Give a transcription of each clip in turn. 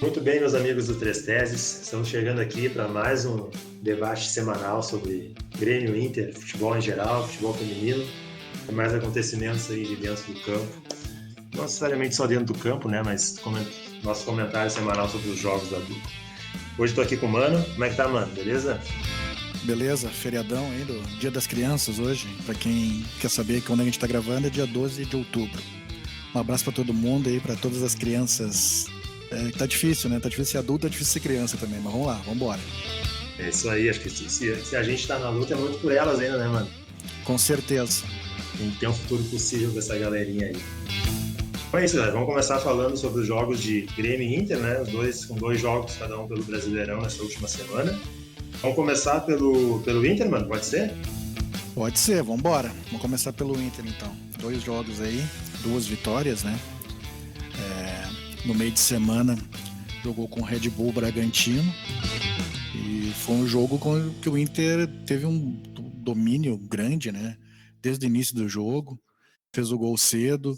Muito bem, meus amigos do Três Teses, estamos chegando aqui para mais um debate semanal sobre Grêmio, Inter, futebol em geral, futebol feminino e mais acontecimentos aí de dentro do campo. Não necessariamente só dentro do campo, né, mas nosso comentário semanal sobre os jogos da dupla. Hoje estou aqui com o Mano. Como é que tá, Mano? Beleza? Beleza, feriadão aí do Dia das Crianças hoje. Para quem quer saber quando a gente tá gravando, é dia 12 de outubro. Um abraço para todo mundo aí, para todas as crianças. Tá difícil, né? Tá difícil ser adulto, é difícil ser criança também, mas vamos lá, vamos embora. É isso aí, acho que se a gente tá na luta é muito por elas ainda, né, mano? Com certeza. Tem um futuro possível com essa galerinha aí. Então é isso, galera. Vamos começar falando sobre os jogos de Grêmio e Inter, né? Com dois jogos, cada um pelo Brasileirão nessa última semana. Vamos começar pelo Inter, mano? Pode ser? Pode ser, vamos embora. Vamos começar pelo Inter, então. 2 jogos aí, 2 vitórias, né? No meio de semana, jogou com o Red Bull Bragantino. E foi um jogo que o Inter teve um domínio grande, né? Desde o início do jogo. Fez o gol cedo.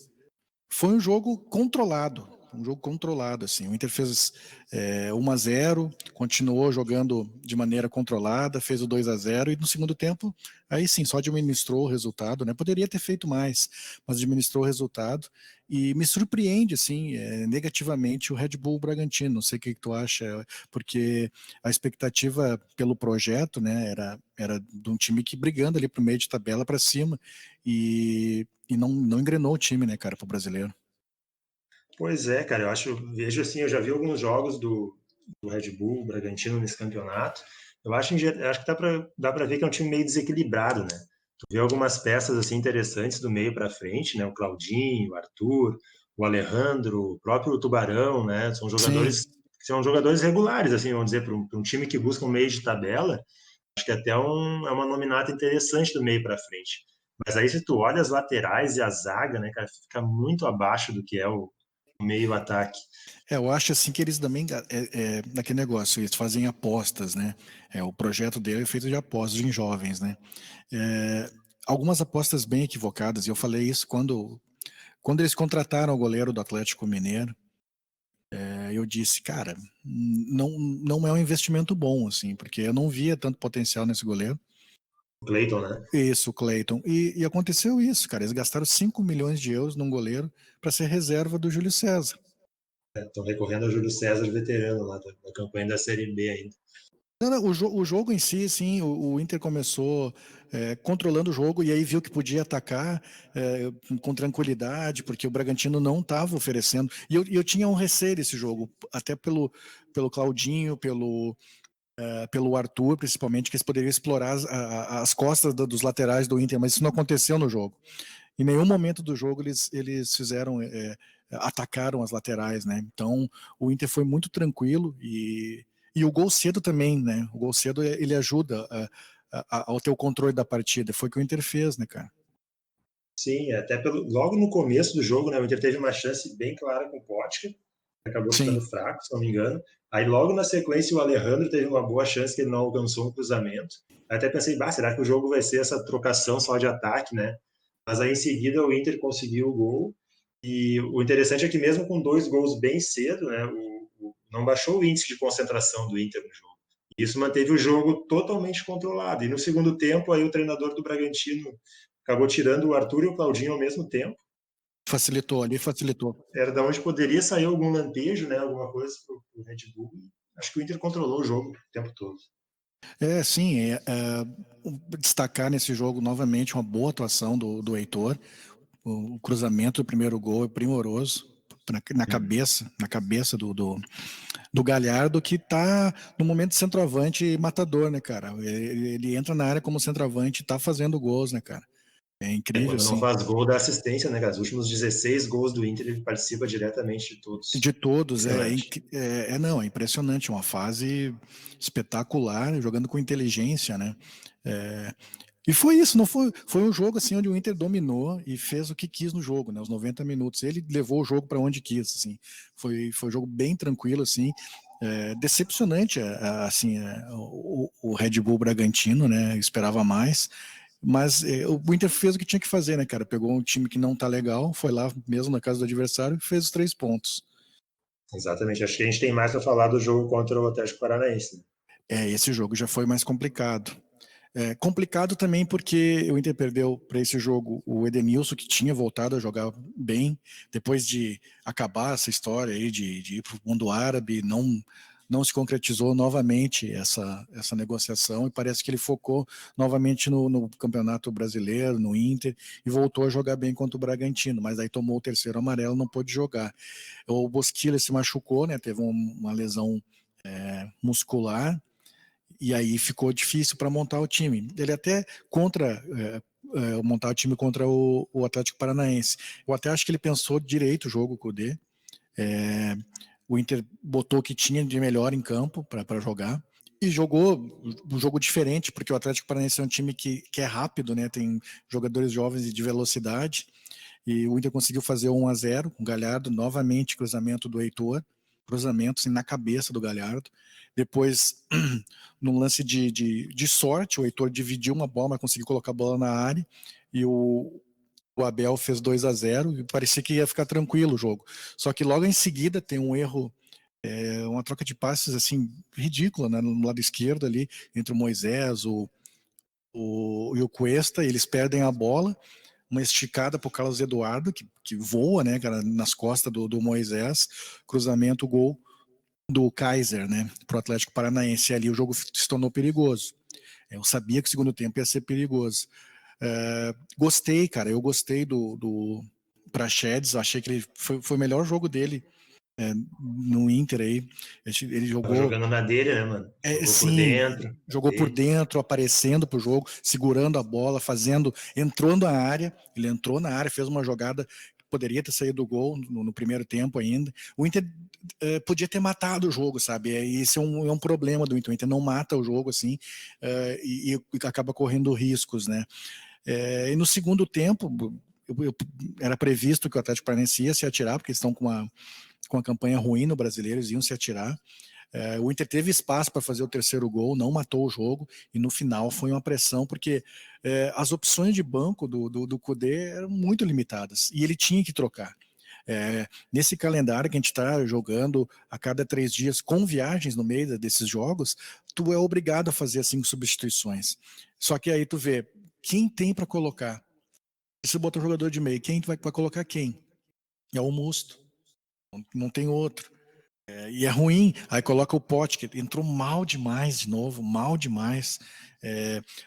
Foi um jogo controlado, assim. O Inter fez 1-0, continuou jogando de maneira controlada, fez o 2-0 e no segundo tempo, aí sim, só administrou o resultado, né? Poderia ter feito mais, mas administrou o resultado e me surpreende, assim, negativamente o Red Bull Bragantino. Não sei o que tu acha, porque a expectativa pelo projeto, né, era de um time que brigando ali pro meio de tabela para cima e não engrenou o time, né, cara, pro brasileiro. Pois é, cara, vejo assim, eu já vi alguns jogos do Red Bull Bragantino nesse campeonato. Acho que dá pra ver que é um time meio desequilibrado, né? Tu vê algumas peças assim interessantes do meio para frente, né? O Claudinho, o Arthur, o Alejandro, o próprio Tubarão, né? Sim. São jogadores regulares, assim, vamos dizer, para um time que busca um meio de tabela. Acho que até é uma nominata interessante do meio para frente. Mas aí, se tu olha as laterais e a zaga, né, cara, fica muito abaixo do que é o meio ataque. Eu acho assim que eles também, naquele negócio, eles fazem apostas, né? O projeto dele é feito de apostas em jovens, né? Algumas apostas bem equivocadas, e eu falei isso quando eles contrataram o goleiro do Atlético Mineiro. Eu disse, cara, não é um investimento bom, assim, porque eu não via tanto potencial nesse goleiro. O Cleiton, né? Isso, Cleiton. E aconteceu isso, cara. Eles gastaram 5 milhões de euros num goleiro para ser reserva do Júlio César. Estão recorrendo ao Júlio César veterano lá da campanha da Série B ainda. Não, o jogo em si, sim, o Inter começou controlando o jogo e aí viu que podia atacar com tranquilidade, porque o Bragantino não estava oferecendo. E eu tinha um receio desse jogo, até pelo Claudinho, pelo Arthur, principalmente, que eles poderiam explorar as costas dos laterais do Inter, mas isso não aconteceu no jogo. Em nenhum momento do jogo eles fizeram, atacaram as laterais, né? Então o Inter foi muito tranquilo e o gol cedo também, né? O gol cedo ele ajuda ao ter o controle da partida. Foi o que o Inter fez, né, cara? Sim, logo no começo do jogo, né, o Inter teve uma chance bem clara com o Potker, acabou ficando Sim. fraco, se não me engano. Aí logo na sequência o Alejandro teve uma boa chance que ele não alcançou um cruzamento. Aí até pensei, será que o jogo vai ser essa trocação só de ataque, né? Mas aí em seguida o Inter conseguiu o gol. E o interessante é que mesmo com 2 gols bem cedo, né, não baixou o índice de concentração do Inter no jogo. Isso manteve o jogo totalmente controlado. E no segundo tempo, aí o treinador do Bragantino acabou tirando o Arthur e o Claudinho ao mesmo tempo. Facilitou ali, facilitou. Era da onde poderia sair algum lampejo, né, alguma coisa para o Red Bull. Acho que o Inter controlou o jogo o tempo todo. Sim, destacar nesse jogo novamente uma boa atuação do Heitor. O cruzamento do primeiro gol é primoroso na cabeça do Galhardo, que tá no momento de centroavante matador, né, cara? Ele entra na área como centroavante e tá fazendo gols, né, cara? É incrível, Quando não assim. faz gol, dá assistência, né, cara? Os últimos 16 gols do Inter, ele participa diretamente de todos. De todos, Impressionante. não, é impressionante, uma fase espetacular, jogando com inteligência, né? E foi isso, não foi um jogo assim onde o Inter dominou e fez o que quis no jogo, né? Os 90 minutos, ele levou o jogo para onde quis, assim. Foi um jogo bem tranquilo, assim. Decepcionante, assim, o Red Bull Bragantino, né? Eu esperava mais. Mas o Inter fez o que tinha que fazer, né, cara? Pegou um time que não tá legal, foi lá mesmo na casa do adversário e fez os 3 pontos. Exatamente. Acho que a gente tem mais para falar do jogo contra o Atlético Paranaense, né? Esse jogo já foi mais complicado. Complicado também porque o Inter perdeu para esse jogo o Edenilson, que tinha voltado a jogar bem, depois de acabar essa história aí de ir para o mundo árabe, não se concretizou novamente essa negociação e parece que ele focou novamente no Campeonato Brasileiro, no Inter, e voltou a jogar bem contra o Bragantino, mas aí tomou o terceiro amarelo, não pôde jogar. O Bosquilha se machucou, né, teve uma lesão muscular, e aí ficou difícil para montar o time. Ele até montar o time contra o Atlético Paranaense. Eu até acho que ele pensou direito o jogo com o D. O Inter botou o que tinha de melhor em campo para jogar. E jogou um jogo diferente, porque o Atlético Paranaense é um time que é rápido, né? Tem jogadores jovens e de velocidade. E o Inter conseguiu fazer 1-0 com o Galhardo, novamente cruzamento do Heitor, cruzamento assim, na cabeça do Galhardo. Depois, num lance de sorte, o Heitor dividiu uma bola, mas conseguiu colocar a bola na área, e o Abel fez 2-0 e parecia que ia ficar tranquilo o jogo. Só que logo em seguida tem um erro, uma troca de passes assim ridícula, né, no lado esquerdo ali, entre o Moisés e o Cuesta, eles perdem a bola, uma esticada para o Carlos Eduardo, que voa, né, cara, nas costas do Moisés, cruzamento, gol do Kaiser, né, para o Atlético Paranaense. E ali o jogo se tornou perigoso. Eu sabia que o segundo tempo ia ser perigoso. Gostei, cara, eu gostei do Praxedes, achei que ele foi o melhor jogo dele no Inter aí. Ele Tava jogou. jogando na dele, né, mano? Jogou por Sim, dentro. jogou por dentro, aparecendo pro jogo, segurando a bola, entrando na área. Ele entrou na área, fez uma jogada que poderia ter saído do gol no primeiro tempo ainda. O Inter podia ter matado o jogo, sabe? Esse é um problema do Inter. O Inter não mata o jogo assim e acaba correndo riscos, né? E no segundo tempo, era previsto que o Atlético Paranaense ia se atirar, porque eles estão com a campanha ruim no Brasileiro, eles iam se atirar. O Inter teve espaço para fazer o terceiro gol, não matou o jogo, e no final foi uma pressão, porque as opções de banco do Kudê eram muito limitadas, e ele tinha que trocar. Nesse calendário que a gente está jogando a cada 3 dias, com viagens no meio desses jogos, tu é obrigado a fazer as 5 substituições. Só que aí tu vê, quem tem para colocar? Se você botar um jogador de meio, quem vai colocar quem? É o Musto, não tem outro. E é ruim, aí coloca o Pote, que entrou mal demais de novo, mal demais,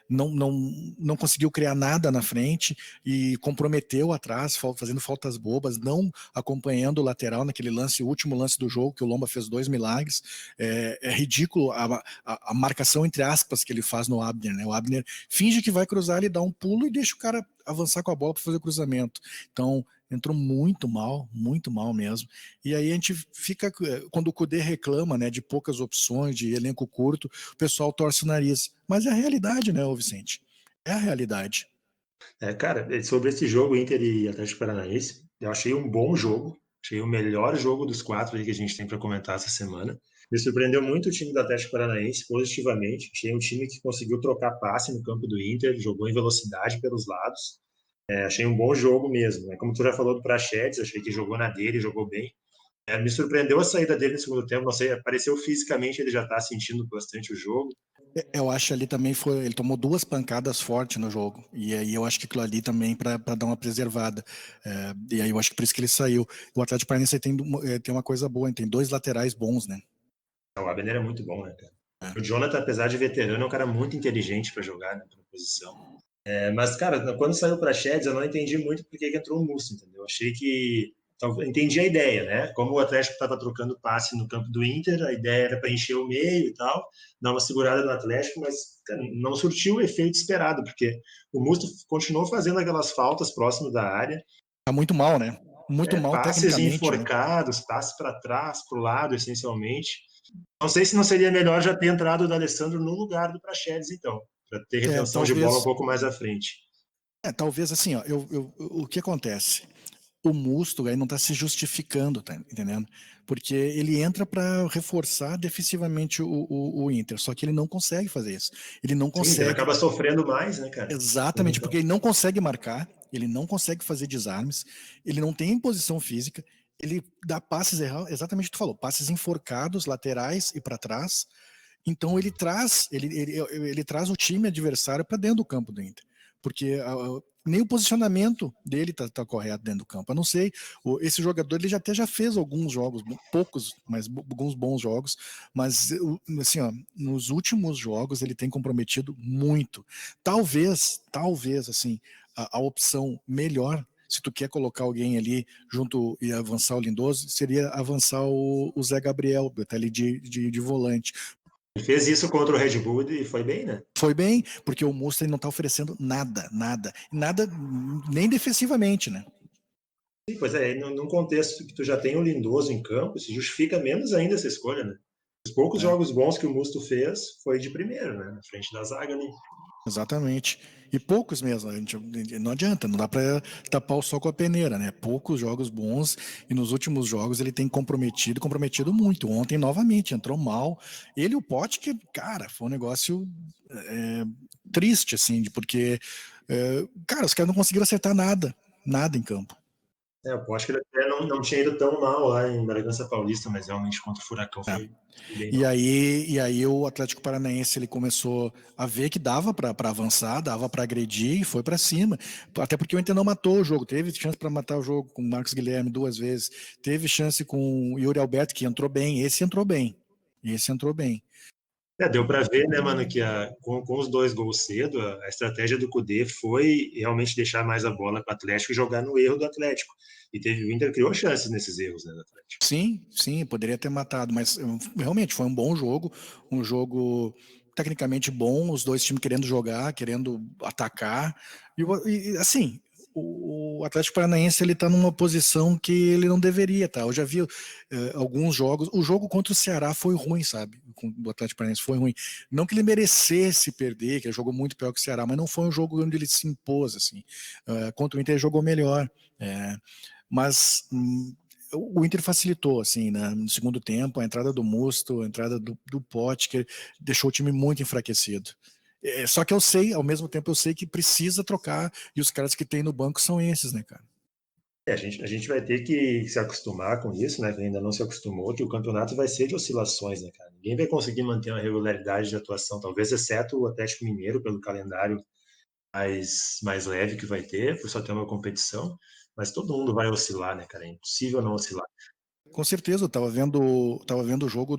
não conseguiu criar nada na frente e comprometeu atrás, fazendo faltas bobas, não acompanhando o lateral naquele lance, o último lance do jogo, que o Lomba fez 2 milagres. É ridículo a marcação entre aspas que ele faz no Abner, né? O Abner finge que vai cruzar, ele dá um pulo e deixa o cara avançar com a bola para fazer o cruzamento. Então, entrou muito mal mesmo. E aí a gente fica, quando o Kudê reclama, né, de poucas opções, de elenco curto, o pessoal torce o nariz. Mas é a realidade, né, ô Vicente? É a realidade. Cara, sobre esse jogo Inter e Atlético Paranaense, eu achei um bom jogo. Achei o melhor jogo dos 4 aí que a gente tem para comentar essa semana. Me surpreendeu muito o time do Atlético Paranaense, positivamente. Achei um time que conseguiu trocar passe no campo do Inter, jogou em velocidade pelos lados. Achei um bom jogo mesmo, né? Como tu já falou do Praxedes, achei que jogou na dele, jogou bem. Me surpreendeu a saída dele no segundo tempo, não sei, apareceu fisicamente, ele já está sentindo bastante o jogo. Eu acho ali também ele tomou 2 pancadas fortes no jogo, e aí eu acho que aquilo ali também para dar uma preservada, e aí eu acho que por isso que ele saiu. O Atlético Paranaense tem uma coisa boa, tem 2 laterais bons, né? O Abner é muito bom, né, cara? O Jonathan, apesar de veterano, é um cara muito inteligente para jogar na posição. Mas, cara, quando saiu para Sheds, eu não entendi muito por que entrou o Musso, entendeu? Achei que. Então, entendi a ideia, né? Como o Atlético estava trocando passe no campo do Inter, a ideia era para encher o meio e tal, dar uma segurada no Atlético, mas cara, não surtiu o efeito esperado, porque o Musto continuou fazendo aquelas faltas próximo da área. Tá muito mal, né? Muito mal Passes tecnicamente, né? enforcados, passes para trás, para o lado, essencialmente. Não sei se não seria melhor já ter entrado o D'Alessandro no lugar do Praxedes, então, para ter retenção de bola um pouco mais à frente. Talvez assim, ó, o que acontece? O Musto aí não está se justificando, tá entendendo? Porque ele entra para reforçar defensivamente o Inter, só que ele não consegue fazer isso. Ele não consegue. Sim, ele acaba sofrendo mais, né, cara? Exatamente, porque ele não consegue marcar, ele não consegue fazer desarmes, ele não tem posição física, ele dá passes exatamente o que tu falou, passes enforcados, laterais e para trás. Então ele traz o time adversário para dentro do campo do Inter, porque nem o posicionamento dele tá correto dentro do campo. Eu não sei, esse jogador ele já fez alguns jogos, poucos, mas alguns bons jogos, mas assim, ó, nos últimos jogos ele tem comprometido muito. Talvez assim, a opção melhor, se tu quer colocar alguém ali junto e avançar o Lindoso, seria avançar o Zé Gabriel, até ali de volante. Ele fez isso contra o Red Bull e foi bem, né? Foi bem, porque o Musto não tá oferecendo nada, nem defensivamente, né? Sim, pois é, num contexto que tu já tem o Lindoso em campo, se justifica menos ainda essa escolha, né? Os poucos É, jogos bons que o Musto fez foi de primeiro, né? Na frente da zaga ali. exatamente. E poucos mesmo, não adianta, não dá para tapar o sol com a peneira, né? Poucos jogos bons e nos últimos jogos ele tem comprometido muito. Ontem novamente entrou mal. Ele e o Pote, que, cara, foi um negócio triste, assim, porque, cara, os caras não conseguiram acertar nada em campo. Eu acho que ele até não tinha ido tão mal lá em Bragança Paulista, mas realmente contra o Furacão É. foi bem E mal. aí o Atlético Paranaense ele começou a ver que dava para avançar, dava para agredir e foi para cima. Até porque o Inter não matou o jogo, teve chance para matar o jogo com o Marcos Guilherme 2 vezes, teve chance com o Yuri Alberto que entrou bem, esse entrou bem. Deu para ver, né, mano, que com os 2 gols cedo, a estratégia do Cudê foi realmente deixar mais a bola para o Atlético e jogar no erro do Atlético. E o Inter criou chances nesses erros, né, do Atlético. Sim, poderia ter matado, mas realmente foi um jogo tecnicamente bom, os dois times querendo jogar, querendo atacar, e assim, o Atlético Paranaense ele tá numa posição que ele não deveria estar. Eu já vi alguns jogos, o jogo contra o Ceará foi ruim, sabe? O Atlético Paranaense foi ruim. Não que ele merecesse perder, que ele jogou muito pior que o Ceará, mas não foi um jogo onde ele se impôs, assim. Contra o Inter ele jogou melhor. Mas o Inter facilitou, assim, né? No segundo tempo, a entrada do Musto, a entrada do Pote, que deixou o time muito enfraquecido. Só que eu sei, ao mesmo tempo eu sei que precisa trocar, e os caras que tem no banco são esses, né, cara? A gente vai ter que se acostumar com isso, né, que ainda não se acostumou, que o campeonato vai ser de oscilações, né, cara? Ninguém vai conseguir manter uma regularidade de atuação, talvez exceto o Atlético Mineiro, pelo calendário mais leve que vai ter, por só ter uma competição, mas todo mundo vai oscilar, né, cara? É impossível não oscilar. Com certeza, eu tava vendo o jogo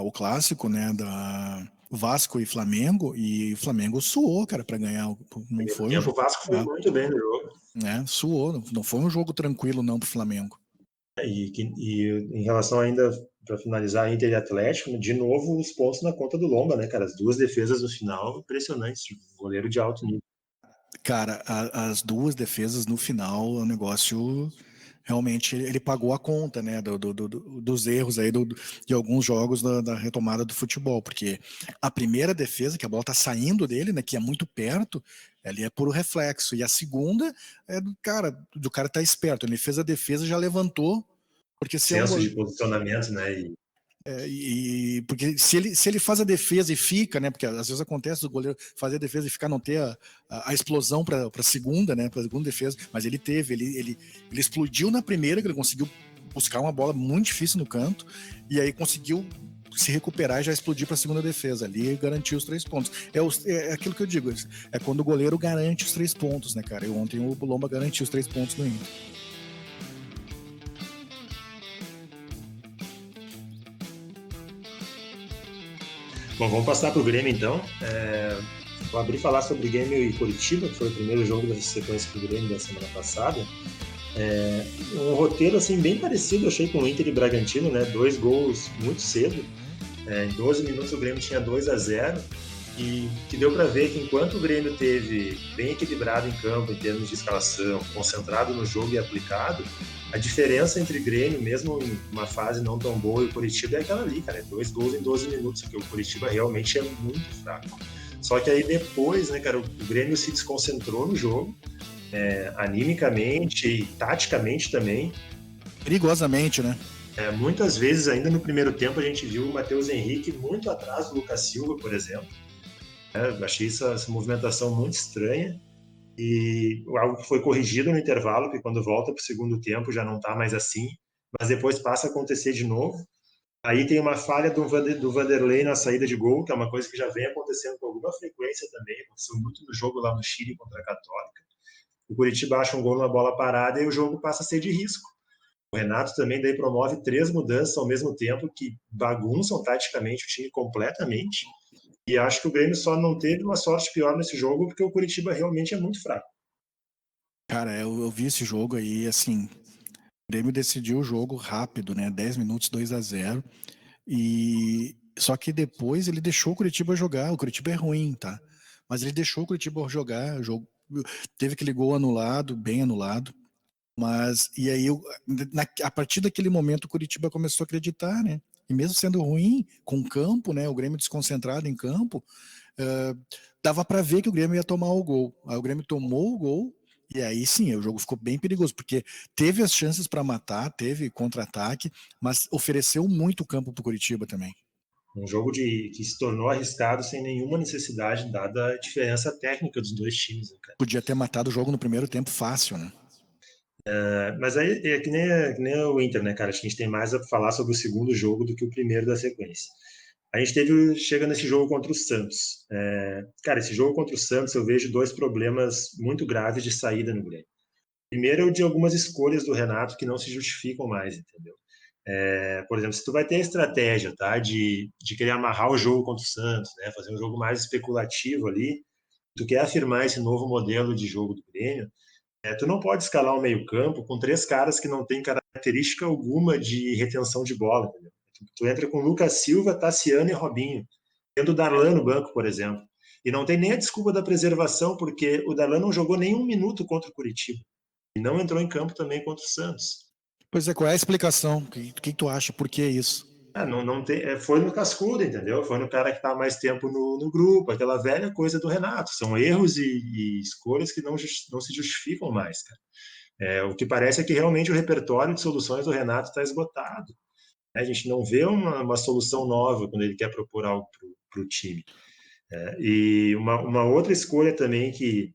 o clássico, né, da Vasco e o Flamengo suou, cara, para ganhar, não Primeiro foi um tempo, o jogo, Vasco foi muito bem no jogo. né, suou, não foi um jogo tranquilo não pro Flamengo. E em relação ainda, para finalizar, Inter e Atlético, de novo os pontos na conta do Lomba, né, cara? As duas defesas no final, impressionantes, tipo, goleiro de alto nível. Cara, as duas defesas no final, o negócio realmente ele pagou a conta, né, dos erros aí de alguns jogos da retomada do futebol, porque a primeira defesa, que a bola tá saindo dele, né, que é muito perto, ali é puro reflexo, e a segunda é do cara tá esperto, ele fez a defesa, já levantou, porque se é um Senso de goleiro, posicionamento, né? porque se ele faz a defesa e fica, né? Porque às vezes acontece o goleiro fazer a defesa e ficar, não ter a explosão para a segunda, né? Para a segunda defesa, mas ele teve, ele explodiu na primeira, que ele conseguiu buscar uma bola muito difícil no canto, e aí conseguiu se recuperar e já explodir para a segunda defesa ali e garantir os 3 pontos. É aquilo que eu digo, é quando o goleiro garante os 3 pontos, né, cara? E ontem o Lomba garantiu os 3 pontos do Inter. Bom, vamos passar para o Grêmio então. Vou abrir e falar sobre Grêmio e Curitiba, que foi o primeiro jogo dessa sequência do Grêmio da semana passada. Um roteiro assim bem parecido, achei, com o Inter e Bragantino, né? 2 gols muito cedo. Em 12 minutos o Grêmio tinha 2-0 e que deu para ver que enquanto o Grêmio teve bem equilibrado em campo em termos de escalação, concentrado no jogo e aplicado, a diferença entre Grêmio, mesmo em uma fase não tão boa, e o Curitiba é aquela ali, cara, 2 gols em 12 minutos, porque o Curitiba realmente é muito fraco. Só que aí depois, né, cara, o Grêmio se desconcentrou no jogo, animicamente e taticamente também. Perigosamente, né? Muitas vezes, ainda no primeiro tempo, a gente viu o Matheus Henrique muito atrás do Lucas Silva, por exemplo. Achei essa movimentação muito estranha. e algo que foi corrigido no intervalo, que quando volta para o segundo tempo já não está mais assim, mas depois passa a acontecer de novo. Aí tem uma falha do Vanderlei na saída de gol, que é uma coisa que já vem acontecendo com alguma frequência também, aconteceu muito no jogo lá no Chile contra a Católica. O Curitiba acha um gol numa bola parada e o jogo passa a ser de risco. O Renato também daí promove 3 mudanças ao mesmo tempo que bagunçam taticamente o time completamente. E acho que o Grêmio só não teve uma sorte pior nesse jogo porque o Curitiba realmente é muito fraco. Cara, eu vi esse jogo aí, assim, o Grêmio decidiu o jogo rápido, né? 10 minutos, 2-0. E só que depois ele deixou o Curitiba jogar. O Curitiba é ruim, tá? Mas ele deixou o Curitiba jogar. O jogo teve aquele gol anulado, bem anulado. Mas e aí a partir daquele momento o Curitiba começou a acreditar, né? E mesmo sendo ruim com o campo, né? O Grêmio desconcentrado em campo, dava para ver que o Grêmio ia tomar o gol. Aí o Grêmio tomou o gol. E aí sim, o jogo ficou bem perigoso, porque teve as chances para matar, teve contra-ataque, mas ofereceu muito campo para o Curitiba também. Um jogo que se tornou arriscado sem nenhuma necessidade, dada a diferença técnica dos dois times. Né, cara? Podia ter matado o jogo no primeiro tempo fácil, né? Mas aí é que nem o Inter, né, cara? Acho que a gente tem mais a falar sobre o segundo jogo do que o primeiro da sequência. A gente chega nesse jogo contra o Santos. Cara, esse jogo contra o Santos eu vejo 2 problemas muito graves de saída no Grêmio. Primeiro é o de algumas escolhas do Renato que não se justificam mais, entendeu? Por exemplo, se tu vai ter a estratégia, tá, de querer amarrar o jogo contra o Santos, né, fazer um jogo mais especulativo ali, tu quer afirmar esse novo modelo de jogo do Grêmio, tu não pode escalar o meio-campo com 3 caras que não têm característica alguma de retenção de bola, entendeu? Tu entra com Lucas Silva, Tassiano e Robinho, tendo o Darlan no banco, por exemplo. E não tem nem a desculpa da preservação, porque o Darlan não jogou nenhum minuto contra o Curitiba. E não entrou em campo também contra o Santos. Pois é, qual é a explicação? O que tu acha? Por que isso? Não tem, foi no cascudo, entendeu? Foi no cara que está mais tempo no grupo, aquela velha coisa do Renato. São erros e escolhas que não se justificam mais, cara. O que parece é que realmente o repertório de soluções do Renato está esgotado. Né? A gente não vê uma solução nova quando ele quer propor algo para o time. E uma outra escolha também que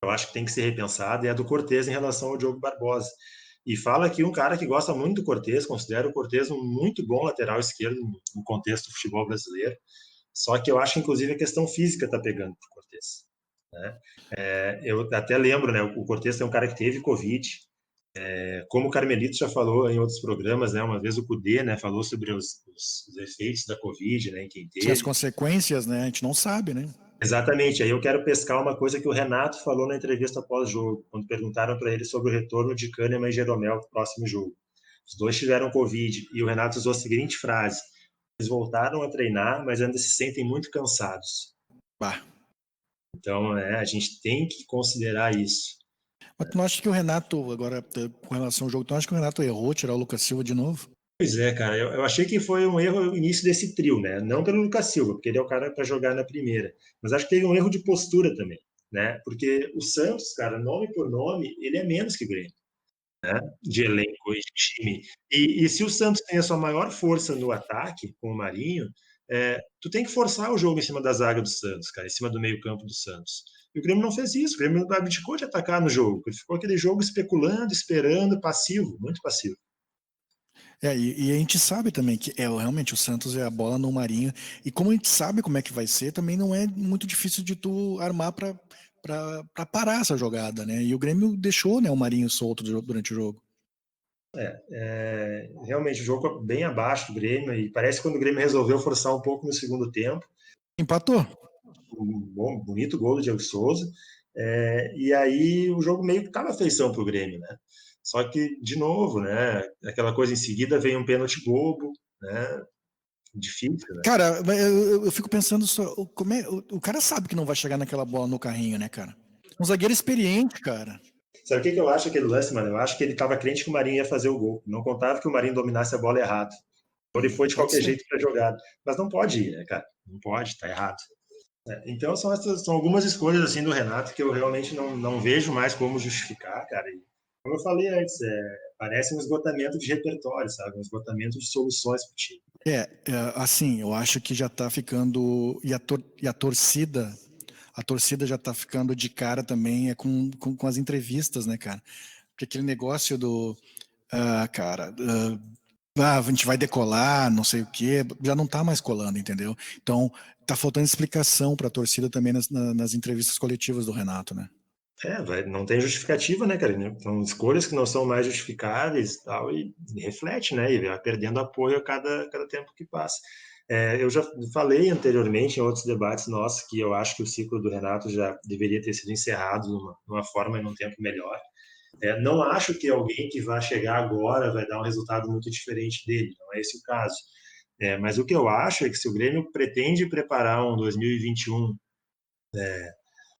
eu acho que tem que ser repensada é a do Cortez em relação ao Diogo Barbosa. E fala aqui um cara que gosta muito do Cortez, considera o Cortez um muito bom lateral esquerdo no contexto do futebol brasileiro. Só que eu acho que, inclusive, a questão física está pegando para o Cortez. Né? Eu até lembro, né? O Cortez é um cara que teve Covid. Como o Carmelito já falou em outros programas, né? Uma vez o Cudê, né? Falou sobre os efeitos da Covid, né? Em quem Se as teve. consequências, né? A gente não sabe, né? Exatamente. Aí eu quero pescar uma coisa que o Renato falou na entrevista pós-jogo, quando perguntaram para ele sobre o retorno de Kahneman e Jeromel no próximo jogo. Os dois tiveram Covid e o Renato usou a seguinte frase: eles voltaram a treinar, mas ainda se sentem muito cansados. Bah. Então, a gente tem que considerar isso. Mas tu não acha que o Renato, agora, com relação ao jogo, tu não acha que o Renato errou tirar o Lucas Silva de novo? Pois é, cara, eu achei que foi um erro no início desse trio, né? Não pelo Lucas Silva, porque ele é o cara para jogar na primeira, mas acho que teve um erro de postura também, né? Porque o Santos, cara, nome por nome, ele é menos que o Grêmio, né? De elenco e de time. E se o Santos tem a sua maior força no ataque, com o Marinho, tu tem que forçar o jogo em cima da zaga do Santos, cara, em cima do meio-campo do Santos. E o Grêmio não fez isso, o Grêmio abdicou de atacar no jogo, ele ficou aquele jogo especulando, esperando, passivo, muito passivo. E a gente sabe também que realmente o Santos é a bola no Marinho. E como a gente sabe como é que vai ser, também não é muito difícil de tu armar para parar essa jogada, né? E o Grêmio deixou, né, o Marinho solto durante o jogo. Realmente o jogo bem abaixo do Grêmio e parece que quando o Grêmio resolveu forçar um pouco no segundo tempo, Empatou. um bom, bonito gol do Diego Souza, e aí o jogo meio que estava feição para o Grêmio, né? Só que, de novo, né, aquela coisa em seguida veio um pênalti bobo, né? Difícil, né? Cara, eu fico pensando só, o cara sabe que não vai chegar naquela bola no carrinho, né, cara? Um zagueiro experiente, cara. Sabe o que eu acho aquele lance, mano? Eu acho que ele estava crente que o Marinho ia fazer o gol. Não contava que o Marinho dominasse a bola errado. Então ele foi de Pode qualquer ser. jeito para a jogada. Mas não pode ir, né, cara? Não pode, tá errado. Então são algumas escolhas assim do Renato que eu realmente não vejo mais como justificar, cara. E, como eu falei antes, parece um esgotamento de repertório, sabe? Um esgotamento de soluções para o time. Assim, eu acho que já tá ficando. E a torcida a torcida já tá ficando de cara também com as entrevistas, né, cara? Porque aquele negócio do, a gente vai decolar, não sei o quê, já não tá mais colando, entendeu? Então, tá faltando explicação para a torcida também nas entrevistas coletivas do Renato, né? Não tem justificativa, né, cara? São escolhas que não são mais justificáveis e tal, e reflete, né? E vai perdendo apoio a cada tempo que passa. Eu já falei anteriormente em outros debates nossos que eu acho que o ciclo do Renato já deveria ter sido encerrado numa forma e num tempo melhor. Não acho que alguém que vai chegar agora vai dar um resultado muito diferente dele, não é esse o caso. Mas o que eu acho é que se o Grêmio pretende preparar um 2021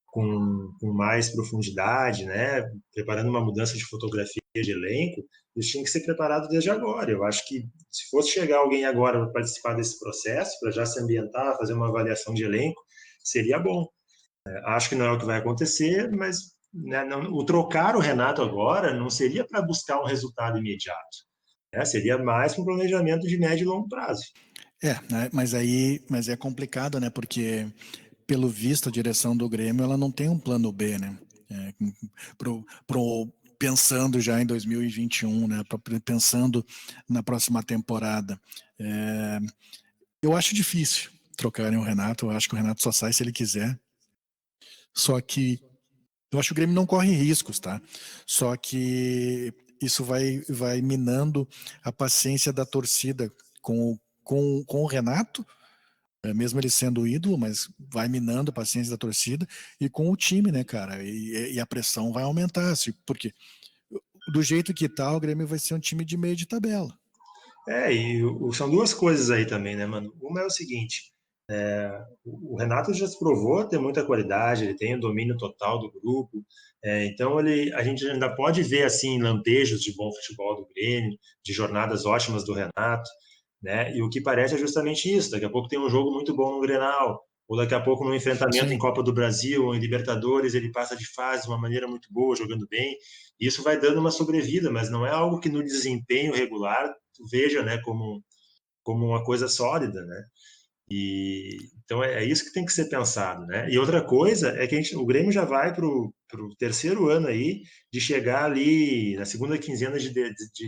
com mais profundidade, né, preparando uma mudança de fotografia de elenco, isso tinha que ser preparado desde agora. Eu acho que se fosse chegar alguém agora para participar desse processo, para já se ambientar, fazer uma avaliação de elenco, seria bom. Acho que não é o que vai acontecer, mas né, o trocar o Renato agora não seria para buscar um resultado imediato, né? Seria mais para um planejamento de médio e longo prazo. Né, mas é complicado, né? Porque pelo visto a direção do Grêmio ela não tem um plano B, né? Pensando já em 2021, né? Pensando na próxima temporada. Eu acho difícil trocarem o Renato. Eu acho que o Renato só sai se ele quiser. Só que eu acho que o Grêmio não corre riscos, tá? Só que isso vai minando a paciência da torcida com o Renato, mesmo ele sendo o ídolo, mas vai minando a paciência da torcida e com o time, né, cara? E a pressão vai aumentar, porque do jeito que tá, o Grêmio vai ser um time de meio de tabela. São duas coisas aí também, né, mano? Uma é o seguinte, o Renato já se provou ter muita qualidade, ele tem o domínio total do grupo, então a gente ainda pode ver, assim, lampejos de bom futebol do Grêmio, de jornadas ótimas do Renato, né? E o que parece é justamente isso, daqui a pouco tem um jogo muito bom no Grenal, ou daqui a pouco no enfrentamento Sim. em Copa do Brasil ou em Libertadores, ele passa de fase de uma maneira muito boa, jogando bem, isso vai dando uma sobrevida, mas não é algo que no desempenho regular tu veja, né, como uma coisa sólida, né? E então é isso que tem que ser pensado, né? E outra coisa é que o Grêmio já vai para o terceiro ano aí de chegar ali na segunda quinzena de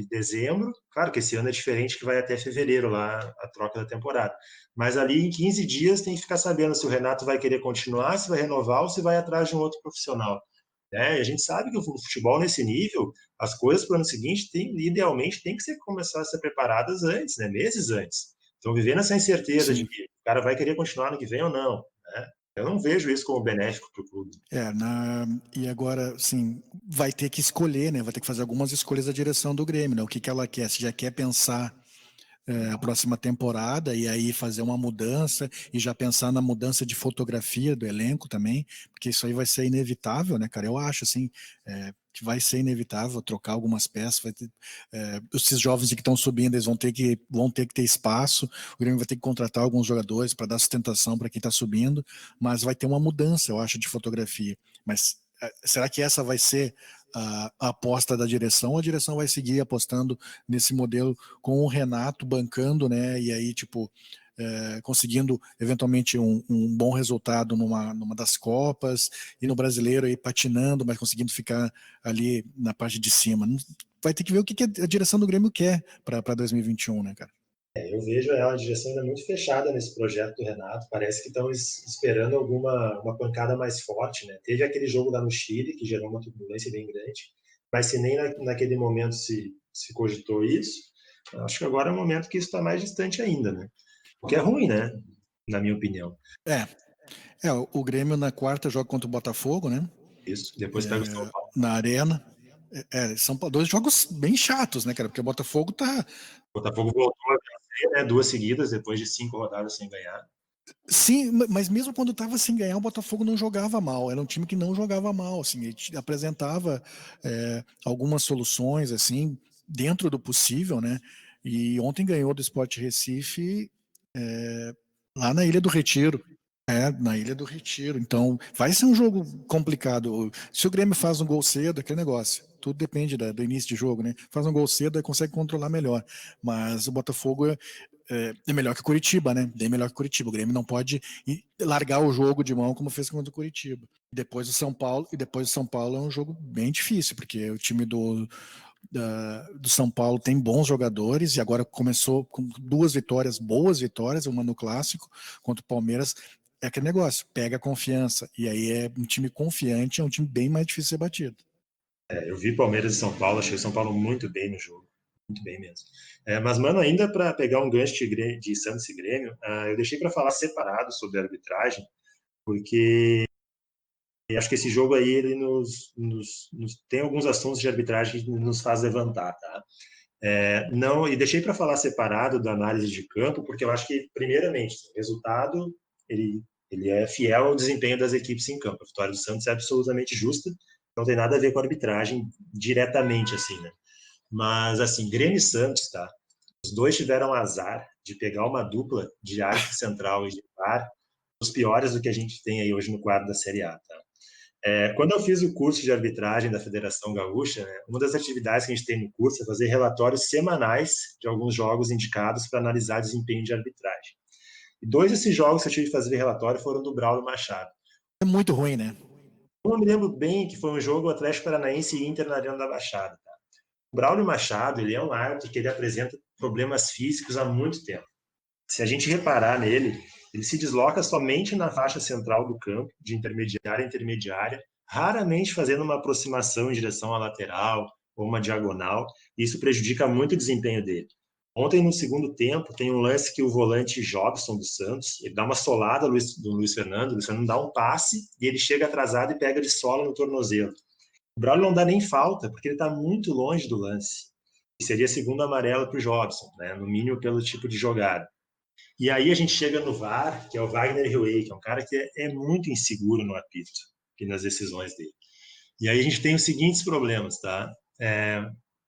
dezembro. Claro que esse ano é diferente, que vai até fevereiro lá a troca da temporada. Mas ali em 15 dias tem que ficar sabendo se o Renato vai querer continuar, se vai renovar ou se vai atrás de um outro profissional. E a gente sabe que o futebol nesse nível, as coisas para o ano seguinte, idealmente, tem que começar a ser preparadas antes, né? Meses antes. Então, vivendo essa incerteza de que o cara vai querer continuar no que vem ou não, né? Eu não vejo isso como benéfico para o clube. E agora, sim, vai ter que escolher, né? Vai ter que fazer algumas escolhas da direção do Grêmio, né? O que ela quer? Se já quer pensar a próxima temporada e aí fazer uma mudança e já pensar na mudança de fotografia do elenco também, porque isso aí vai ser inevitável, né, cara? Eu acho, assim, que vai ser inevitável trocar algumas peças, esses jovens que estão subindo, eles vão ter que ter espaço, o Grêmio vai ter que contratar alguns jogadores para dar sustentação para quem está subindo, mas vai ter uma mudança, eu acho, de fotografia. Mas será que essa vai ser a aposta da direção, ou a direção vai seguir apostando nesse modelo com o Renato bancando, né? E aí, tipo, conseguindo eventualmente um bom resultado numa das Copas e no Brasileiro aí patinando, mas conseguindo ficar ali na parte de cima. Vai ter que ver o que a direção do Grêmio quer para 2021, né, cara? Eu vejo a direção ainda muito fechada nesse projeto do Renato. Parece que estão esperando uma pancada mais forte, né? Teve aquele jogo lá no Chile que gerou uma turbulência bem grande, mas se nem naquele momento se cogitou isso, acho que agora é o momento que isso está mais distante ainda, né? O que é ruim, né? Na minha opinião. O Grêmio na quarta joga contra o Botafogo, né? Isso. Depois pega o São Paulo. Na Arena. São dois jogos bem chatos, né, cara? Porque o Botafogo tá. O Botafogo voltou a vencer, né? 2 seguidas, depois de 5 rodadas sem ganhar. Sim, mas mesmo quando estava sem ganhar, o Botafogo não jogava mal. Era um time que não jogava mal, assim, ele apresentava algumas soluções, assim, dentro do possível, né? E ontem ganhou do Sport Recife lá na Ilha do Retiro. Na Ilha do Retiro. Então, vai ser um jogo complicado. Se o Grêmio faz um gol cedo, aquele negócio. Tudo depende do início de jogo, né? Faz um gol cedo, aí consegue controlar melhor. Mas o Botafogo é melhor que o Curitiba, né? Bem melhor que o Curitiba. O Grêmio não pode largar o jogo de mão como fez contra o Curitiba. Depois do São Paulo é um jogo bem difícil, porque o time do São Paulo tem bons jogadores e agora começou com 2 vitórias, boas vitórias, uma no Clássico contra o Palmeiras. É aquele negócio, pega confiança, e aí é um time confiante, é um time bem mais difícil de ser batido. Eu vi Palmeiras e São Paulo, achei o São Paulo muito bem no jogo. Muito bem mesmo. Mas, mano, ainda para pegar um gancho de Santos e Grêmio, eu deixei para falar separado sobre a arbitragem, porque acho que esse jogo aí ele tem alguns assuntos de arbitragem que nos faz levantar, tá? Não, e deixei para falar separado da análise de campo, porque eu acho que, primeiramente, o resultado ele é fiel ao desempenho das equipes em campo. A vitória do Santos é absolutamente justa, não tem nada a ver com a arbitragem diretamente, assim, né? Mas, assim, Grêmio e Santos, tá? Os dois tiveram azar de pegar uma dupla de árbitro central e de VAR, os piores do que a gente tem aí hoje no quadro da Série A, tá? Quando eu fiz o curso de arbitragem da Federação Gaúcha, né, uma das atividades que a gente tem no curso é fazer relatórios semanais de alguns jogos indicados para analisar desempenho de arbitragem. E 2 desses jogos que eu tive que fazer relatório foram do Braulio Machado. É muito ruim, né? Eu não me lembro bem que foi um jogo Atlético Paranaense e Inter na Arena da Baixada. Tá? O Braulio Machado, ele é um árbitro que ele apresenta problemas físicos há muito tempo. Se a gente reparar nele, ele se desloca somente na faixa central do campo, de intermediária a intermediária, raramente fazendo uma aproximação em direção à lateral ou uma diagonal. Isso prejudica muito o desempenho dele. Ontem, no segundo tempo, tem um lance que o volante Jobson do Santos, ele dá uma solada do Luiz Fernando, o Luiz Fernando dá um passe e ele chega atrasado e pega de sola no tornozelo. O Braulio não dá nem falta, porque ele está muito longe do lance. E seria segundo amarelo para o Jobson, né? No mínimo pelo tipo de jogada. E aí a gente chega no VAR, que é o Wagner Huey, que é um cara que é muito inseguro no apito e nas decisões dele. E aí a gente tem os seguintes problemas, tá?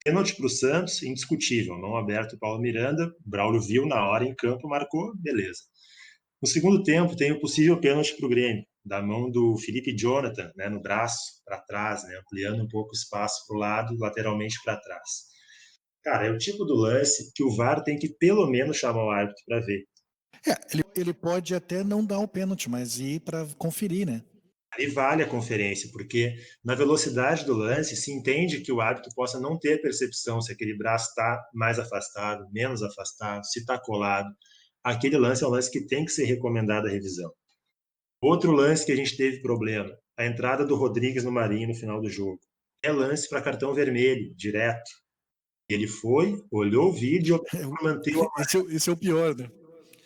Pênalti para o Santos, indiscutível, mão aberta o Paulo Miranda, Braulio viu na hora em campo, marcou, beleza. No segundo tempo tem o possível pênalti para o Grêmio, da mão do Felipe Jonathan, né, no braço, para trás, né, ampliando um pouco o espaço para o lado, lateralmente para trás. Cara, é o tipo do lance que o VAR tem que pelo menos chamar o árbitro para ver. Ele pode até não dar o pênalti, mas ir para conferir, né? Aí vale a conferência, porque na velocidade do lance se entende que o árbitro possa não ter percepção se aquele braço está mais afastado, menos afastado, se está colado. Aquele lance é um lance que tem que ser recomendado a revisão. Outro lance que a gente teve problema, a entrada do Rodrigues no Marinho no final do jogo. É lance para cartão vermelho, direto. Ele foi, olhou o vídeo e manteve o esse é o pior, né?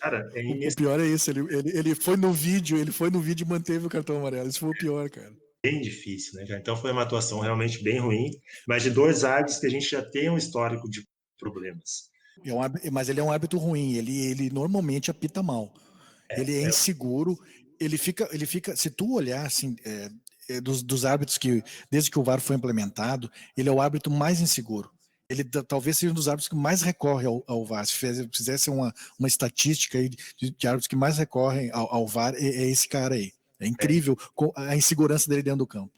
cara, O pior é isso, ele foi no vídeo, e manteve o cartão amarelo. Isso foi o pior, cara. Bem difícil, né, cara? Então foi uma atuação realmente bem ruim, mas de 2 árbitros que a gente já tem um histórico de problemas. Mas ele é um árbitro ruim, ele normalmente apita mal. Ele é inseguro, ele fica. Se tu olhar assim, dos árbitros que, desde que o VAR foi implementado, ele é o árbitro mais inseguro. Ele talvez seja um dos árbitros que mais recorre ao VAR. Se fizesse uma estatística aí de árbitros que mais recorrem ao VAR, é esse cara aí. É incrível a insegurança dele dentro do campo.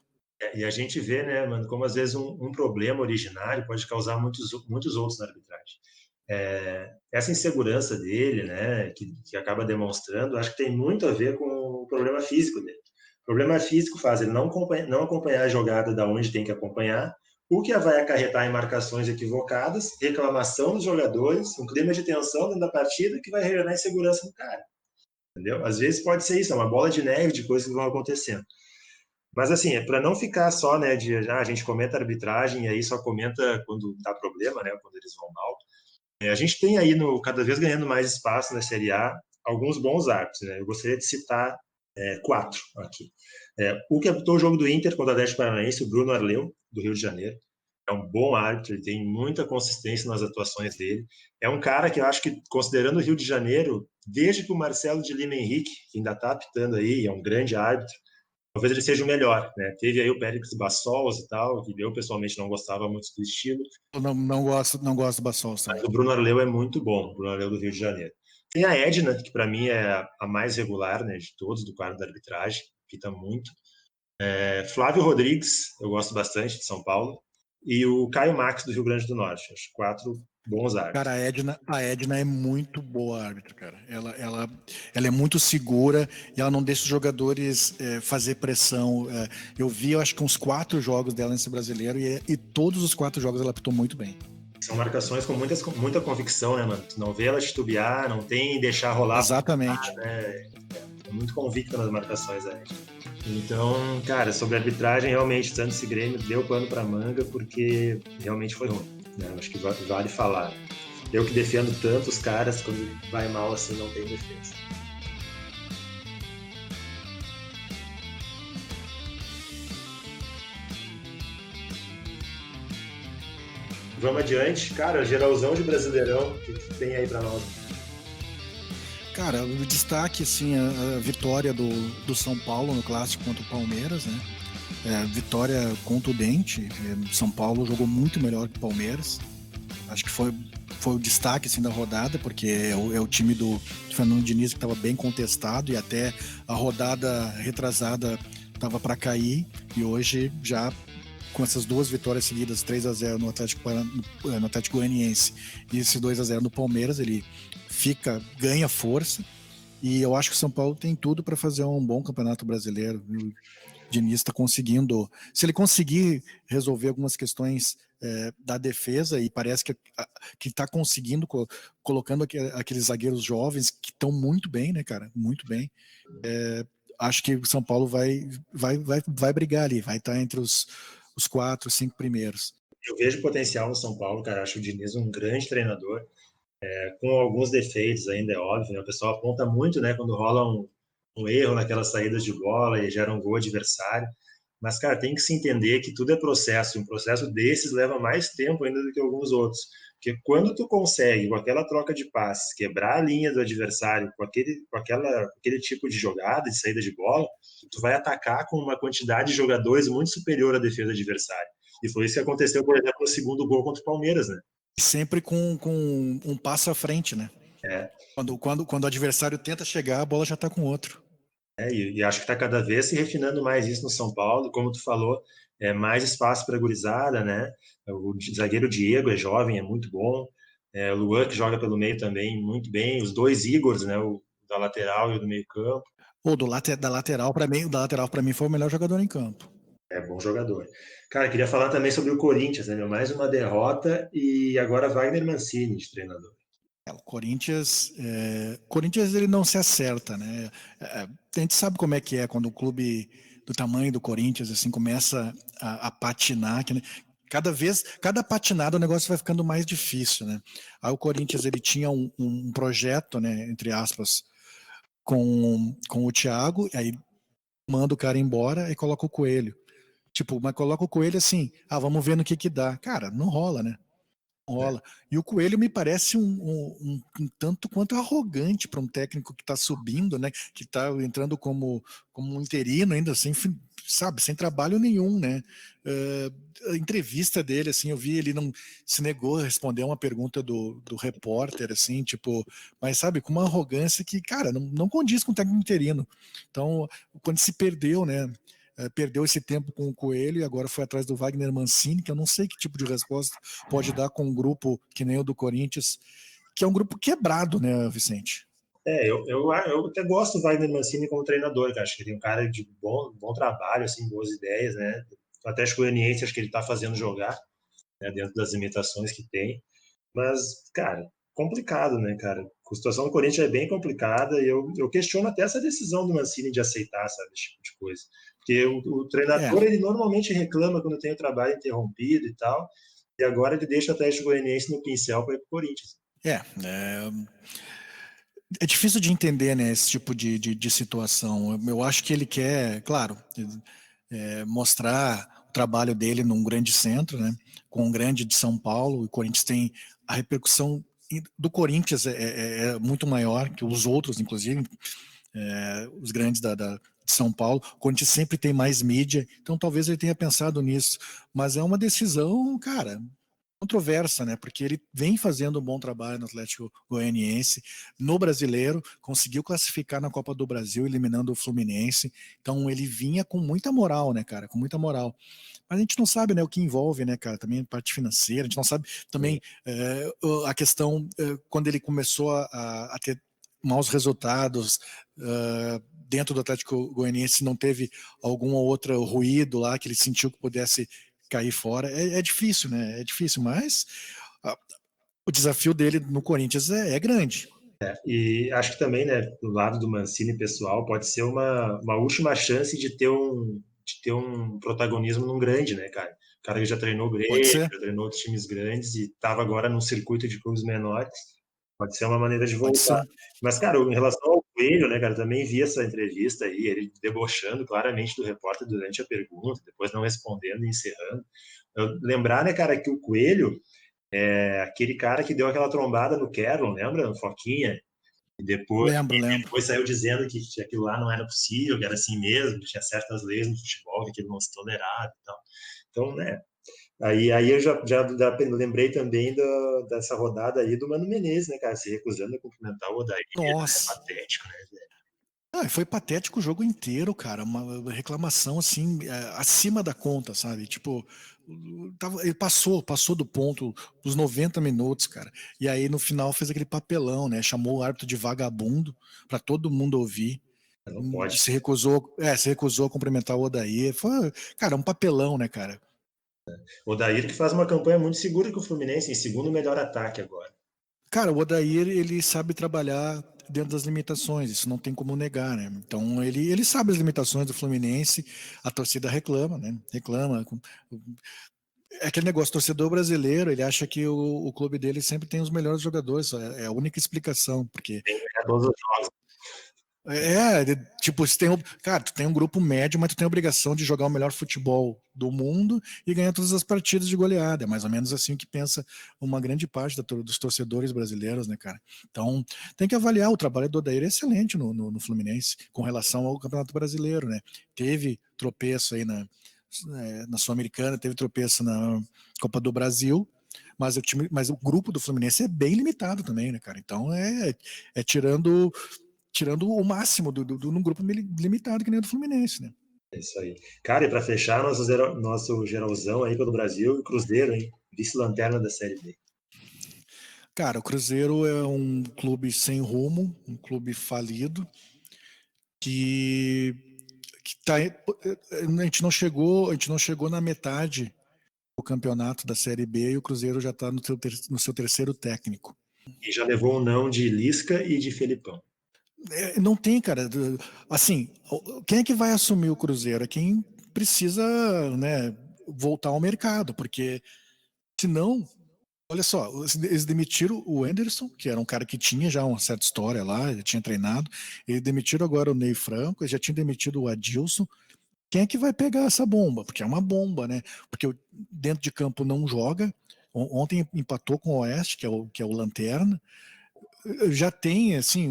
E a gente vê, né, mano, como às vezes um problema originário pode causar muitos outros na arbitragem. Essa insegurança dele, né, que acaba demonstrando, acho que tem muito a ver com o problema físico dele. O problema físico faz ele não acompanhar a jogada da onde tem que acompanhar, o que vai acarretar em marcações equivocadas, reclamação dos jogadores, um clima de tensão dentro da partida que vai gerar insegurança no cara. Entendeu? Às vezes pode ser isso, é uma bola de neve de coisas que vão acontecendo. Mas assim, para não ficar só, né, a gente comenta arbitragem e aí só comenta quando dá problema, né, quando eles vão mal. A gente tem aí, cada vez ganhando mais espaço na Série A, alguns bons árbitros, né? Eu gostaria de citar 4 aqui. O que apitou o jogo do Inter contra o Atlético Paranaense, o Bruno Arleu, do Rio de Janeiro. É um bom árbitro, ele tem muita consistência nas atuações dele. É um cara que eu acho que, considerando o Rio de Janeiro, desde que o Marcelo de Lima Henrique, que ainda está apitando aí, é um grande árbitro, talvez ele seja o melhor, né? Teve aí o Périx Bassols e tal, que eu pessoalmente não gostava muito do estilo. Eu não gosto do Bassols também. Mas o Bruno Arleu é muito bom, o Bruno Arleu do Rio de Janeiro. Tem a Edna, que para mim é a mais regular, né, de todos, do quadro da arbitragem, pita muito. Flávio Rodrigues, eu gosto bastante, de São Paulo. E o Caio Max, do Rio Grande do Norte. Acho 4 Bons Cara, árbitros. A Edna é muito boa árbitra, cara. Ela é muito segura e ela não deixa os jogadores fazer pressão. Eu vi, eu acho que uns 4 jogos dela nesse brasileiro e todos os 4 jogos ela apitou muito bem. São marcações com muita convicção, né, mano? Tu não vê ela titubear, não tem deixar rolar, Exatamente. né? É muito convicta nas marcações, né? Então, cara, sobre a arbitragem, realmente, o Santos e Grêmio deu pano pra manga porque realmente foi ruim. Né? Acho que vale falar. Eu que defendo tanto os caras, quando vai mal assim, não tem defesa. Vamos adiante. Cara, geralzão de Brasileirão, o que tem aí pra nós? Cara, o destaque, assim, a vitória do São Paulo no clássico contra o Palmeiras, né? Vitória contundente. São Paulo jogou muito melhor que o Palmeiras. Acho que foi o destaque assim, da rodada, porque é o time do Fernando Diniz que estava bem contestado e até a rodada retrasada estava para cair. E hoje, já com essas 2 vitórias seguidas, 3-0 no Atlético Goianiense e esse 2-0 no Palmeiras, ele ganha força. E eu acho que o São Paulo tem tudo para fazer um bom campeonato brasileiro. O Diniz está conseguindo. Se ele conseguir resolver algumas questões da defesa, e parece que está conseguindo, colocando aqueles zagueiros jovens que estão muito bem, né, cara? Muito bem. Acho que o São Paulo vai brigar ali, vai estar entre os 4, 5 primeiros. Eu vejo potencial no São Paulo, cara. Acho o Diniz um grande treinador, com alguns defeitos ainda, é óbvio. Né? O pessoal aponta muito, né, quando rola um erro naquelas saídas de bola e gera um gol adversário. Mas, cara, tem que se entender que tudo é processo. E um processo desses leva mais tempo ainda do que alguns outros. Porque quando tu consegue, com aquela troca de passes, quebrar a linha do adversário aquele tipo de jogada, de saída de bola, tu vai atacar com uma quantidade de jogadores muito superior à defesa adversária. E foi isso que aconteceu, por exemplo, no segundo gol contra o Palmeiras, né? Sempre com um passo à frente, né? É, Quando o adversário tenta chegar, a bola já está com outro. e acho que está cada vez se refinando mais isso no São Paulo, como tu falou, mais espaço para a gurizada, né? O zagueiro Diego é jovem, é muito bom. O Luan, que joga pelo meio também, muito bem. Os 2 Igors, né? O da lateral e o do meio campo. Da lateral para mim foi o melhor jogador em campo. É bom jogador. Cara, queria falar também sobre o Corinthians, né? Mais uma derrota e agora Wagner Mancini de treinador. Corinthians ele não se acerta, né? A gente sabe como é que é quando o clube do tamanho do Corinthians assim começa a patinar, que, né? Cada patinada o negócio vai ficando mais difícil, né? Aí o Corinthians ele tinha um projeto, né, entre aspas, com o Thiago, aí manda o cara embora e coloca o Coelho. Tipo, mas coloca o Coelho assim, vamos ver no que dá. Cara, não rola, né? Né? Rola. E o Coelho me parece um tanto quanto arrogante para um técnico que está subindo, né? Que está entrando como um interino ainda, assim, sabe, sem trabalho nenhum, né? A entrevista dele, assim, eu vi, ele não se negou a responder uma pergunta do repórter, assim, tipo, mas sabe, com uma arrogância que, cara, não condiz com o técnico interino. Então, quando se perdeu, né? Perdeu esse tempo com o Coelho e agora foi atrás do Wagner Mancini, que eu não sei que tipo de resposta pode dar com um grupo que nem o do Corinthians, que é um grupo quebrado, né, Vicente? Eu até gosto do Wagner Mancini como treinador, cara. Acho que ele é um cara de bom trabalho, assim, boas ideias, né? O Atlético Goianiense acho que ele está fazendo jogar, né, dentro das limitações que tem. Mas, cara, complicado, né, cara? A situação do Corinthians é bem complicada e eu questiono até essa decisão do Mancini de aceitar, sabe, esse tipo de coisa. Porque o É, treinador, ele normalmente reclama quando tem o trabalho interrompido e tal, e agora ele deixa o Atlético Goianiense no pincel para ir pro Corinthians. é difícil de entender, né, esse tipo de situação. Eu acho que ele quer, claro, mostrar o trabalho dele num grande centro, né, com um grande de São Paulo. O Corinthians tem a repercussão do Corinthians é muito maior que os outros, inclusive, os grandes de São Paulo. O Corinthians sempre tem mais mídia, então talvez ele tenha pensado nisso. Mas é uma decisão, cara, controversa, né? Porque ele vem fazendo um bom trabalho no Atlético Goianiense, no Brasileiro, conseguiu classificar na Copa do Brasil, eliminando o Fluminense. Então ele vinha com muita moral, né, cara? Com muita moral. Mas a gente não sabe, né, o que envolve, né, cara? Também a parte financeira, a gente não sabe também a questão quando ele começou a ter maus resultados dentro do Atlético Goianiense, não teve algum outro ruído lá que ele sentiu que pudesse cair fora. É difícil, né? É difícil, mas o desafio dele no Corinthians é grande. E acho que também, né, do lado do Mancini pessoal, pode ser uma última chance de ter um protagonismo num grande, né, cara? O cara que já treinou o Pode Grêmio, ser, já treinou outros times grandes e estava agora num circuito de clubes menores. Pode ser uma maneira de pode voltar. ser. Mas, cara, em relação ao Coelho, né, cara, também vi essa entrevista aí, ele debochando claramente do repórter durante a pergunta, depois não respondendo e encerrando. Lembrar, né, cara, que o Coelho é aquele cara que deu aquela trombada no Kerlon, lembra? No Foquinha. Lembro. Depois saiu dizendo que aquilo lá não era possível, que era assim mesmo, que tinha certas leis no futebol, que aquilo não se tolerava e tal. Então, né, aí eu já lembrei também dessa rodada aí do Mano Menezes, né, cara, se recusando a cumprimentar o Odair, é Nossa. patético, né, velho? Foi patético o jogo inteiro, cara. Uma reclamação assim, acima da conta, sabe? Tipo, ele passou do ponto, dos 90 minutos, cara. E aí no final fez aquele papelão, né? Chamou o árbitro de vagabundo pra todo mundo ouvir. Não pode. Se recusou a cumprimentar o Odair. Foi, cara, um papelão, né, cara? O Odair que faz uma campanha muito segura com o Fluminense, em segundo melhor ataque agora. Cara, o Odair, ele sabe trabalhar dentro das limitações, isso não tem como negar, né? Então, ele sabe as limitações do Fluminense, a torcida reclama, né? Reclama. É aquele negócio, torcedor brasileiro, ele acha que o clube dele sempre tem os melhores jogadores, é a única explicação, porque Tem que ganhar todos os jogos. tipo, cara, tu tem um grupo médio, mas tu tem a obrigação de jogar o melhor futebol do mundo e ganhar todas as partidas de goleada. É mais ou menos assim que pensa uma grande parte dos torcedores brasileiros, né, cara? Então, tem que avaliar o trabalho do Odair, é excelente no Fluminense, com relação ao Campeonato Brasileiro, né? Teve tropeço aí na Sul-Americana, teve tropeço na Copa do Brasil, mas o grupo do Fluminense é bem limitado também, né, cara? Então, tirando o máximo num grupo limitado que nem o do Fluminense, né? É isso aí. Cara, e para fechar nosso geralzão aí pelo Brasil, Cruzeiro, hein? Vice-lanterna da Série B. Cara, o Cruzeiro é um clube sem rumo, um clube falido, que tá, a gente não chegou na metade do campeonato da Série B e o Cruzeiro já está no seu terceiro técnico. E já levou um não de Lisca e de Felipão. Não tem, cara. Assim, quem é que vai assumir o Cruzeiro? É quem precisa, né, voltar ao mercado, porque senão, olha só, eles demitiram o Anderson, que era um cara que tinha já uma certa história lá, já tinha treinado. Eles demitiram agora o Ney Franco, eles já tinham demitido o Adilson. Quem é que vai pegar essa bomba? Porque é uma bomba, né? Porque dentro de campo não joga. Ontem empatou com o Oeste, que é o Lanterna. Já tem, assim,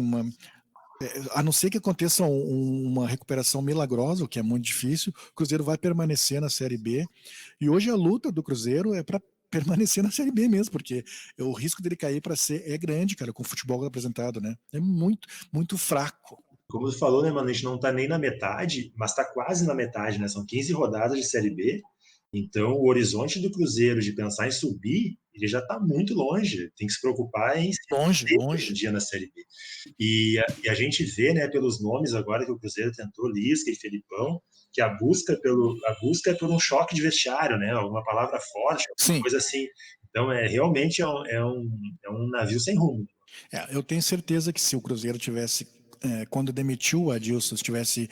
a não ser que aconteça uma recuperação milagrosa, o que é muito difícil, o Cruzeiro vai permanecer na Série B. E hoje a luta do Cruzeiro é para permanecer na Série B mesmo, porque o risco dele cair para C é grande, cara, com o futebol apresentado, né? É muito, muito fraco. Como tu falou, né, mano, a gente não tá nem na metade, mas tá quase na metade, né? São 15 rodadas de Série B. Então, o horizonte do Cruzeiro de pensar em subir, ele já está muito longe. Tem que se preocupar em se Longe, manter hoje em longe. dia na Série B. E a gente vê, né, pelos nomes agora que o Cruzeiro tentou, Lisca e Felipão, que a busca é por um choque de vestiário, né? Alguma palavra forte, alguma Sim. coisa assim. Então, realmente é um navio sem rumo. Eu tenho certeza que se o Cruzeiro tivesse, quando demitiu o Adilson, se tivesse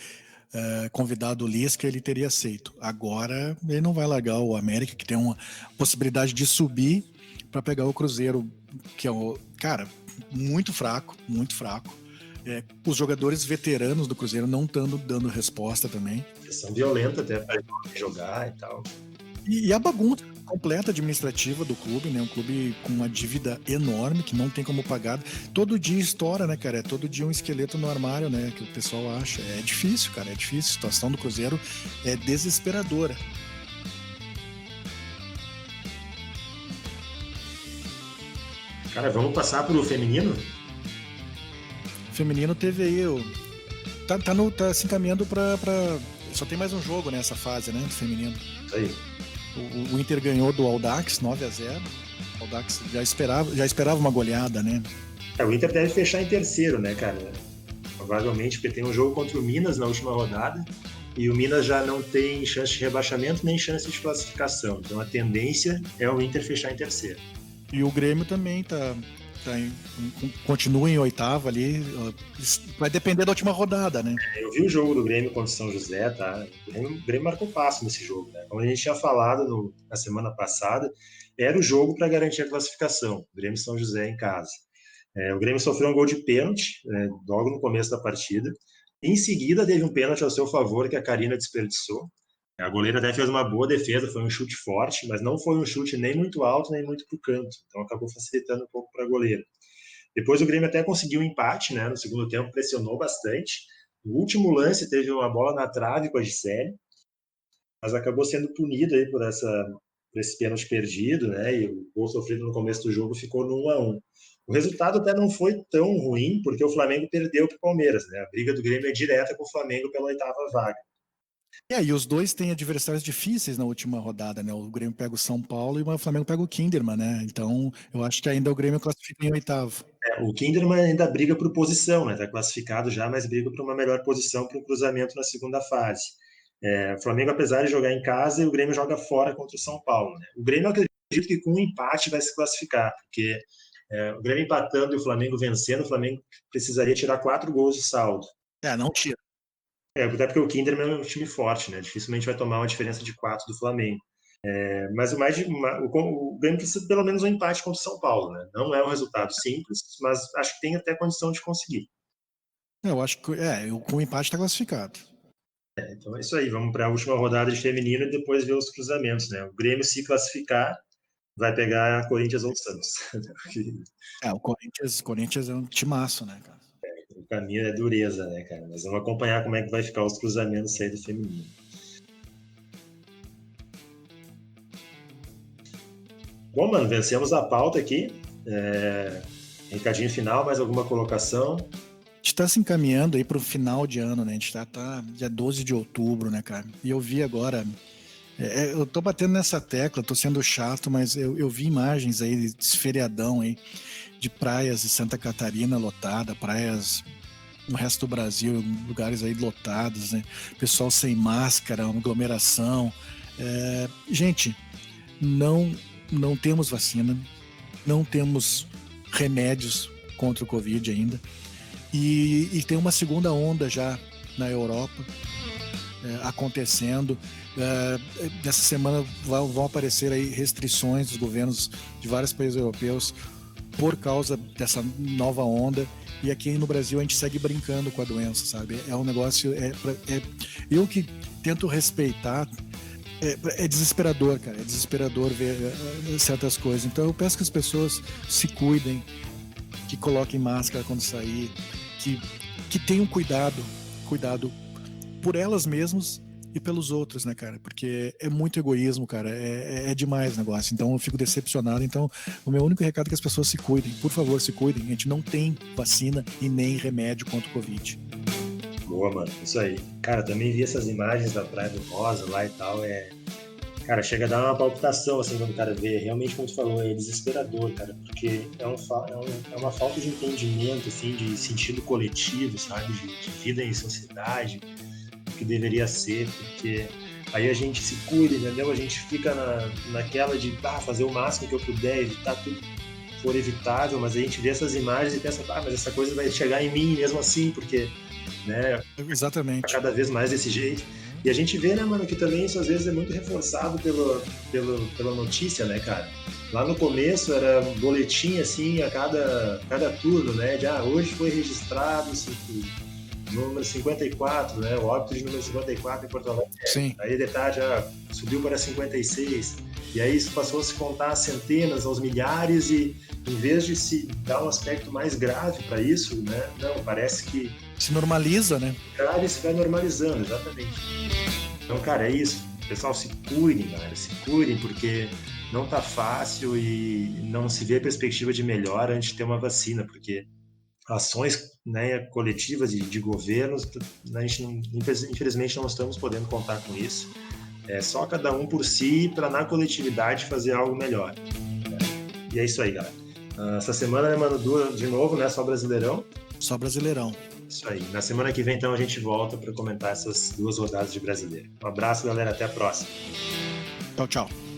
convidado o Lisca, ele teria aceito. Agora ele não vai largar o América, que tem uma possibilidade de subir para pegar o Cruzeiro, que é o cara muito fraco, muito fraco. Os jogadores veteranos do Cruzeiro não estão dando resposta também. Pressão violenta até para jogar e tal. E a bagunça completa administrativa do clube, né? Um clube com uma dívida enorme que não tem como pagar. Todo dia estoura, né, cara? É todo dia um esqueleto no armário, né? Que o pessoal acha. É difícil, cara. É difícil. A situação do Cruzeiro é desesperadora. Cara, vamos passar pro feminino? O feminino teve aí tá se encaminhando pra. Só tem mais um jogo nessa fase, né? Do feminino. Isso aí. O Inter ganhou do Audax 9-0. O Audax já esperava uma goleada, né? O Inter deve fechar em terceiro, né, cara? Provavelmente, porque tem um jogo contra o Minas na última rodada. E o Minas já não tem chance de rebaixamento nem chance de classificação. Então a tendência é o Inter fechar em terceiro. E o Grêmio também continua em oitavo ali. Vai depender da última rodada, né? Eu vi o jogo do Grêmio contra o São José, tá? O Grêmio marcou passo nesse jogo, né? Como a gente tinha falado na semana passada, era o jogo para garantir a classificação. O Grêmio São José em casa. O Grêmio sofreu um gol de pênalti, logo no começo da partida. Em seguida, teve um pênalti ao seu favor que a Karina desperdiçou. A goleira até fez uma boa defesa, foi um chute forte, mas não foi um chute nem muito alto, nem muito para o canto. Então acabou facilitando um pouco para a goleira. Depois o Grêmio até conseguiu um empate, né? No segundo tempo pressionou bastante. No último lance teve uma bola na trave com a Gisele, mas acabou sendo punido aí por esse pênalti perdido, né? E o gol sofrido no começo do jogo ficou no 1-1. O resultado até não foi tão ruim, porque o Flamengo perdeu para o Palmeiras, né? A briga do Grêmio é direta com o Flamengo pela oitava vaga. E os dois têm adversários difíceis na última rodada, né? O Grêmio pega o São Paulo e o Flamengo pega o Kinderman, né? Então, eu acho que ainda o Grêmio classifica em oitavo. O Kinderman ainda briga por posição, né? Tá classificado já, mas briga por uma melhor posição para o cruzamento na segunda fase. O Flamengo, apesar de jogar em casa, e o Grêmio joga fora contra o São Paulo, né? O Grêmio, acredito que com um empate vai se classificar, porque o Grêmio empatando e o Flamengo vencendo, o Flamengo precisaria tirar 4 gols de saldo. Não tira. Até porque o Kinderman é um time forte, né? Dificilmente vai tomar uma diferença de 4 do Flamengo. Mas o Grêmio precisa pelo menos um empate contra o São Paulo, né? Não é um resultado simples, mas acho que tem até condição de conseguir. Eu acho que com o empate está classificado. Então é isso aí, vamos para a última rodada de feminino e depois ver os cruzamentos, né? O Grêmio, se classificar, vai pegar Corinthians ou Santos. O Corinthians é um timaço, né, cara? O caminho é dureza, né, cara? Mas vamos acompanhar como é que vai ficar os cruzamentos aí do feminino. Bom, mano, vencemos a pauta aqui. Recadinho final, mais alguma colocação? A gente tá se encaminhando aí pro final de ano, né? A gente tá dia 12 de outubro, né, cara? E eu vi agora... eu tô batendo nessa tecla, tô sendo chato, mas eu vi imagens aí desse feriadão aí, de praias de Santa Catarina lotada, praias no resto do Brasil, lugares aí lotados, né? Pessoal sem máscara, uma aglomeração. Gente, não temos vacina, não temos remédios contra o Covid ainda. E tem uma segunda onda já na Europa acontecendo. Nessa semana vão aparecer aí restrições dos governos de vários países europeus por causa dessa nova onda. E aqui no Brasil a gente segue brincando com a doença, sabe? É um negócio... eu que tento respeitar... É desesperador, cara. É desesperador ver certas coisas. Então eu peço que as pessoas se cuidem, que coloquem máscara quando sair, que tenham cuidado por elas mesmas e pelos outros, né, cara? Porque é muito egoísmo, cara. É demais o negócio. Então eu fico decepcionado. Então o meu único recado é que as pessoas se cuidem. Por favor, se cuidem. A gente não tem vacina e nem remédio contra o Covid. Boa, mano. Isso aí. Cara, também vi essas imagens da Praia do Rosa lá e tal. Cara, chega a dar uma palpitação, assim, quando o cara vê. Realmente, como tu falou, é desesperador, cara. Porque é uma falta de entendimento, assim, de sentido coletivo, sabe? De vida em sociedade, o que deveria ser, porque aí a gente se cuida, entendeu? A gente fica naquela de fazer o máximo que eu puder, evitar tudo que for evitável, mas a gente vê essas imagens e pensa, mas essa coisa vai chegar em mim mesmo assim, porque... né? Exatamente. Cada vez mais desse jeito. E a gente vê, né, mano, que também isso às vezes é muito reforçado pela notícia, né, cara? Lá no começo era um boletim, assim, a cada turno, né? De, hoje foi registrado número 54, né? O óbito de número 54 em Porto Alegre. Sim. Aí de tarde subiu para 56. E aí isso passou a se contar centenas, aos milhares, e em vez de se dar um aspecto mais grave para isso, né? Não, parece que... se normaliza, né? Cara, isso vai normalizando, exatamente. Então, cara, é isso. Pessoal, se cuidem, galera. Se cuidem, porque não tá fácil e não se vê perspectiva de melhora antes de ter uma vacina, porque ações, né, coletivas de governos, a gente não, infelizmente não estamos podendo contar com isso. É só cada um por si para na coletividade fazer algo melhor. E é isso aí, galera. Essa semana, né, mano, de novo, né, só Brasileirão. Só Brasileirão. Isso aí. Na semana que vem, então, a gente volta para comentar essas 2 rodadas de Brasileiro. Um abraço, galera. Até a próxima. Tchau, tchau.